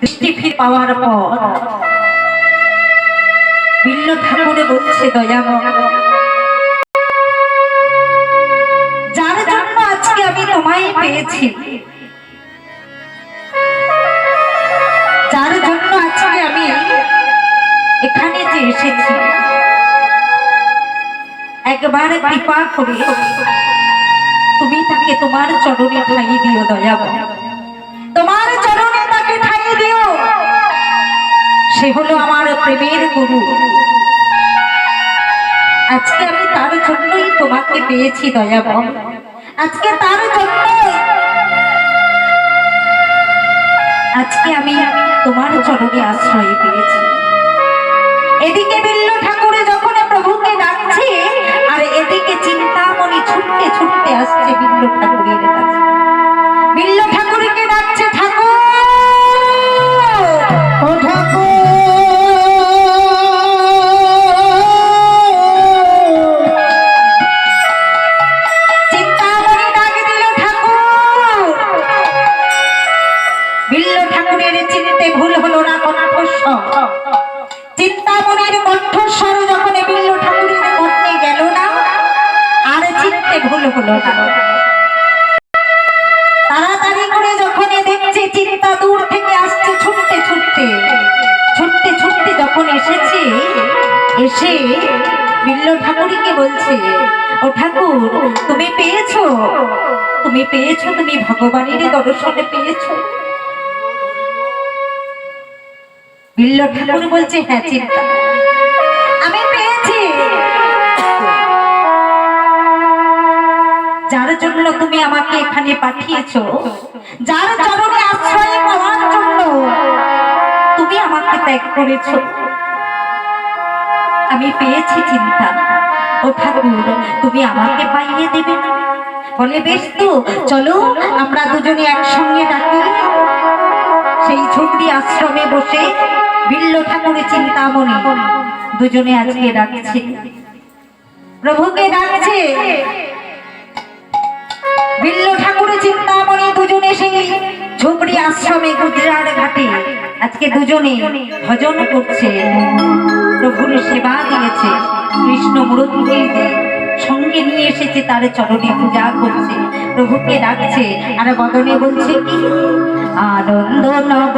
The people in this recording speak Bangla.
দৃষ্টি ফিরে পাওয়ার পর বিল্ল ঠাকুর বলছে, দয়াময়, যার জন্য আজকে আমি তোমায় পেয়েছি, যার জন্য আজকে আমি এখানে যে এসেছি, একবার কৃপা করে তুমি তাকে তোমার চরণে ঠাঁই দিও। দয়াময়, তোমার চরণে তাকে ঠাঁই দিও। সে হলো আমার প্রেমের গুরু। আজকে আমি তার জন্যই তোমাকে পেয়েছি। দয়াময়, আজকে তার জন্যই আজকে আমি তোমার চরণে আশ্রয় পেয়েছি। এদিকে বিল্ল ঠাকুরে যখন প্রভুকে ডাকছে, আর এদিকে চিন্তামণি ছুটতে ছুটতে আসছে বিল্ল ঠাকুরের কাছে। বিল্ল ঠাকুরকে ডাকছে, ঠাকুর ও ঠাকুর। চিন্তামণি ডাক দিল, ঠাকুর। বিল্ল ঠাকুরের চিনতে ভুল হলো না কণ্ঠস্বর। চিন্তামণির কণ্ঠস্বর যখন বিল্ল ঠাকুরের মনে গেল না, আর চিনতে ভুল হলো না। তাড়াতাড়ি করে যখন দেখছে চিন্তা দূর থেকে আসছে, ছুটতে ছুটতে ছুটতে ছুটতে যখন এসেছে, এসে বিল্ল ঠাকুরকে বলছে, ও ঠাকুর, তুমি পেয়েছো, তুমি পেয়েছো, তুমি ভগবানের দর্শনে পেয়েছো। বিল্ল ঠাকুর বলছে, হ্যাঁ চিন্তা, আমি পেয়েছি। যার জন্য তুমি আমাকে এখানে পাঠিয়েছো, যার চরণে আশ্রয় পাওয়ার জন্য তুমি আমাকে ত্যাগ করেছো, আমি পেয়েছি চিন্তা। ও ঠাকুর, তুমি আমাকে পাইয়ে দেবে না? বলে, বেশ তো, চলো আমরা দুজনে একসঙ্গে ডাকি। সেই ঝুপড়ি আশ্রমে বসে বিল্ল ঠাকুরের চিন্তামণি দুজনে আজকে ডাকছে, প্রভুকে ডাকছে। বিল্ল ঠাকুরের চিন্তামণি দুজনে সেই ঝুপড়ি আশ্রমে গুজরাট ঘাটে আজকে দুজনে ভজন করছে, প্রভুর সেবা দিয়েছে। কৃষ্ণ মূর্তি সঙ্গে নিয়ে এসেছে, তার চরণে পূজা করছে, প্রভুকে ডাকছে, আর বদনে বলছে কি, আনন্দ নব।